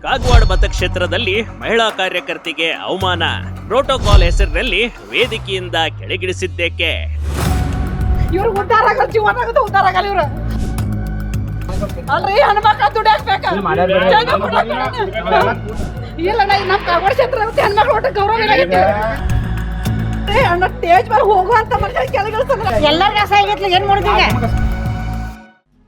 ಕಾಗವಾಡ ಮತಕ್ಷೇತ್ರದಲ್ಲಿ ಮಹಿಳಾ ಕಾರ್ಯಕರ್ತೆಗೆ ಅವಮಾನ, ಪ್ರೋಟೋಕಾಲ್ ಹೆಸರಿನಲ್ಲಿ ವೇದಿಕೆಯಿಂದ ಕೆಳಗಿಳಿಸಿದ್ದೇಕೆ? ಇವ್ರು ಉದ್ದಾರ ಆಗಲ್ಲ, ಜೀವನ ಆಗುತ್ತೆ, ಉದ್ದಾರ ಆಗಲ್ಲ ಇವ್ರು. ಅಲ್ರಿ ಹೆಣ್ಮಕ್ಳ ದುಡ್ಡು ಹಾಕ್ಬೇಕ ಇಲ್ಲ ನಮ್ಮ ಕಾಗವಾಡ ಕ್ಷೇತ್ರ ಹೆಣ್ಮಕ್ಳು ಒಟ್ಟು ಗೌರವ ಇಲಾಗೈತಿ. ಅಣ್ಣ ಸ್ಟೇಜ್ ಮೇಲೆ ಹೋಗುವಂತ ಮನುಷ್ಯ ಕೆಳಗಿಳಿಸ್ತಂದ್ರ ಎಲ್ಲರಿಗೂ ಆಸೆ ಆಗೈತ್ಲಿ, ಏನ್ ಮಾಡಿದೀಗ?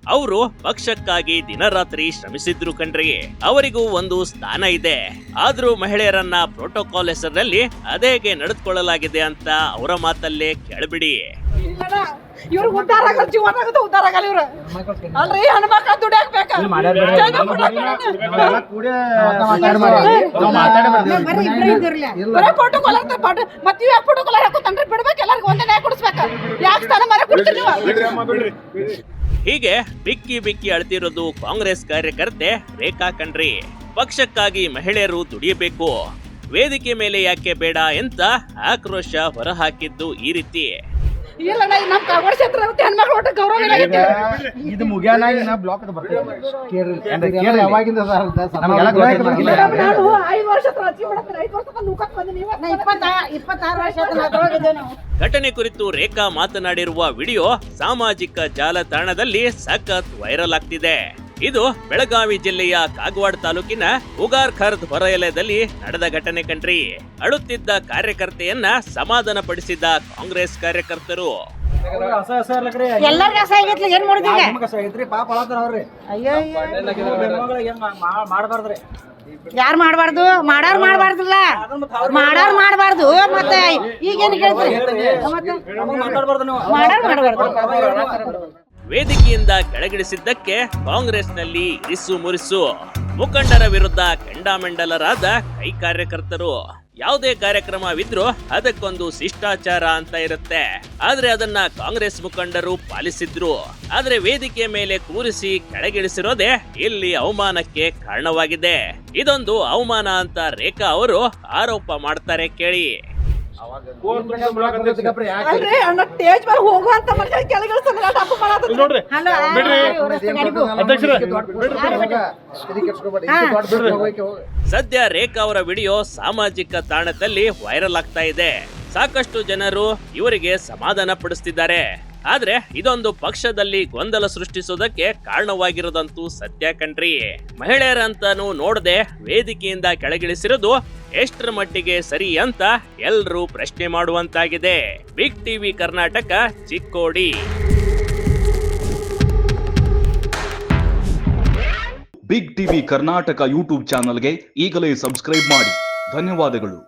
ಅವರು ಪಕ್ಷಕ್ಕಾಗಿ ದಿನರಾತ್ರಿ ಶ್ರಮಿಸಿದ್ರು ಕಣ್ರಿ. ಅವರಿಗೂ ಒಂದು ಸ್ಥಾನ ಇದೆ. ಆದ್ರೂ ಮಹಿಳೆಯರನ್ನ ಪ್ರೋಟೋಕಾಲ್ ಹೆಸರಿನಲ್ಲಿ ಅದೇಗೆ ನಡೆದುಕೊಳ್ಳಲಾಗಿದೆ ಅಂತ ಅವರ ಮಾತಲ್ಲೇ ಕೇಳಬಿಡಿ. ಇವ್ರು ಉದ್ದಾರ ಆಗಲ್ಲ, ಜೀವನ ಆಗುತ್ತೆ, ಉದ್ದಾರ ಆಗಲ್ಲ ಇವ್ರು. ಅಲ್ರಿ ಹೆಣ್ಮಕ್ಳ ದುಡ್ಡು ಹಾಕ್ಬೇಕ ಪ್ರೋಟೋಕಾಲ್ ಅಂತ ಮತ್ತೆ ಇವ್ ಯಾಕೆ ಪ್ರೋಟೋಕಾಲ್ ಹಾಕೋತನ್ರಿ? ಬಿಡ್ಬೇಕು, ಎಲ್ಲರಿಗೂ ಒಂದೇ ನ್ಯಾಯ ಕೊಡಿಸ್ಬೇಕ. ಯಾಕೆ ಸ್ಥಾನ ಮರ ಕೊಡ್ತೀರಿ ನೀವು? ಹೀಗೆ ಬಿಕ್ಕಿ ಬಿಕ್ಕಿ ಅಳ್ತಿರೋದು ಕಾಂಗ್ರೆಸ್ ಕಾರ್ಯಕರ್ತೆ ರೇಖಾ ಕಣ್ರಿ. ಪಕ್ಷಕ್ಕಾಗಿ ಮಹಿಳೆಯರು ದುಡಿಯಬೇಕು, ವೇದಿಕೆ ಮೇಲೆ ಯಾಕೆ ಬೇಡ ಅಂತ ಆಕ್ರೋಶ ಹೊರಹಾಕಿದ್ದು ಈ ರೀತಿ. ಇಲ್ಲ ನಮ್ಮ ಕಾಗವಾಡ ಕ್ಷೇತ್ರ ಹೆಣ್ಮಕ್ಳು ಒಟ್ಟು ಗೌರವ ಇಲಾಗೈತಿ. ಇದು ಮುಗಿಯಾನಾಗಿ ನಾ ಬ್ಲಾಕ್ ಅದು ಬರ್ತೇವೆ. ಯಾವಾಗಿಂದ ನಾನು 5 ವರ್ಷ ಅಚೀವ್ ಮಾಡತ್ತೀನಿ, 5 ವರ್ಷ ನೂಕಕ್ಕೆ ಬಂದೆ. ನೀವು 26 ವರ್ಷ. ಘಟನೆ ಕುರಿತು ರೇಖಾ ಮಾತನಾಡಿರುವ ವಿಡಿಯೋ ಸಾಮಾಜಿಕ ಜಾಲತಾಣದಲ್ಲಿ ಸಖತ್ ವೈರಲ್ ಆಗ್ತಿದೆ. ಇದು ಬೆಳಗಾವಿ ಜಿಲ್ಲೆಯ ಕಾಗವಾಡ ತಾಲೂಕಿನ ಉಗಾರ್ಖರ್ದ್ ಹೊರವಲಯದಲ್ಲಿ ನಡೆದ ಘಟನೆ ಕಣ್ರಿ. ಅಳುತ್ತಿದ್ದ ಕಾರ್ಯಕರ್ತೆಯನ್ನ ಸಮಾಧಾನ ಪಡಿಸಿದ ಕಾಂಗ್ರೆಸ್ ಕಾರ್ಯಕರ್ತರು. ಎಲ್ಲರಿಗೂ ಆಸೆ ಆಗೈತ್ಲಿ, ಏನ್ ಮಾಡಿದೀಗ? ಯಾರು ಮಾಡಬಾರ್ದು, ಮಾಡಾರ್ ಮಾಡಬಾರ್ದಿಲ್ಲ, ಮಾಡಾರ್ ಮಾಡಬಾರ್ದು. ಮತ್ತೆ ಈಗೇನು ಕೇಳ್ತೀರಿ? ಮಾಡಾರ್ ಮಾಡಬಾರ್ದು. ವೇದಿಕೆಯಿಂದ ಕೆಳಗಿಳಿಸಿದ್ದಕ್ಕೆ ಕಾಂಗ್ರೆಸ್ನಲ್ಲಿ ಇರಿಸು ಮುರಿಸು. ಮುಖಂಡರ ವಿರುದ್ಧ ಕೆಂಡಾಮೆಂಡಲರಾದ ಕೈ ಕಾರ್ಯಕರ್ತರು. ಯಾವುದೇ ಕಾರ್ಯಕ್ರಮವಿದ್ರೂ ಅದಕ್ಕೊಂದು ಶಿಷ್ಟಾಚಾರ ಅಂತ ಇರುತ್ತೆ. ಆದ್ರೆ ಅದನ್ನ ಕಾಂಗ್ರೆಸ್ ಮುಖಂಡರು ಪಾಲಿಸಿದ್ರು. ಆದ್ರೆ ವೇದಿಕೆ ಮೇಲೆ ಕೂರಿಸಿ ಕೆಳಗಿಳಿಸಿರೋದೇ ಇಲ್ಲಿ ಅವಮಾನಕ್ಕೆ ಕಾರಣವಾಗಿದೆ. ಇದೊಂದು ಅವಮಾನ ಅಂತ ರೇಖಾ ಅವರು ಆರೋಪ ಮಾಡ್ತಾರೆ, ಕೇಳಿ. ಅಲ್ರಿ ಅಣ್ಣ ಸ್ಟೇಜ್ ಮೇಲೆ ಹೋಗುವಂತ ಮನುಷ್ಯ ಕೆಳಗಿಳಿಸ್ತಂದ್ರ ತಪ್ಪು ಮಾಡೋದು. ಸದ್ಯ ರೇಖಾ ಅವರ ವಿಡಿಯೋ ಸಾಮಾಜಿಕ ತಾಣದಲ್ಲಿ ವೈರಲ್ ಆಗ್ತಾ ಇದೆ. ಸಾಕಷ್ಟು ಜನರು ಇವರಿಗೆ ಸಮಾಧಾನ ಪಡಿಸ್ತಿದ್ದಾರೆ. ಆದ್ರೆ ಇದೊಂದು ಪಕ್ಷದಲ್ಲಿ ಗೊಂದಲ ಸೃಷ್ಟಿಸೋದಕ್ಕೆ ಕಾರಣವಾಗಿರೋದಂತೂ ಸತ್ಯ ಕಣ್ರಿ. ಮಹಿಳೆಯರಂತಾನು ನೋಡದೆ ವೇದಿಕೆಯಿಂದ ಕೆಳಗಿಳಿಸಿರೋದು ಎಷ್ಟರ ಮಟ್ಟಿಗೆ ಸರಿ ಅಂತ ಎಲ್ರೂ ಪ್ರಶ್ನೆ ಮಾಡುವಂತಾಗಿದೆ. Big TV Karnataka, Chikkodi. Big TV Karnataka YouTube ಚಾನಲ್ಗೆ ಈಗಲೇ ಸಬ್ಸ್ಕ್ರೈಬ್ ಮಾಡಿ. ಧನ್ಯವಾದಗಳು.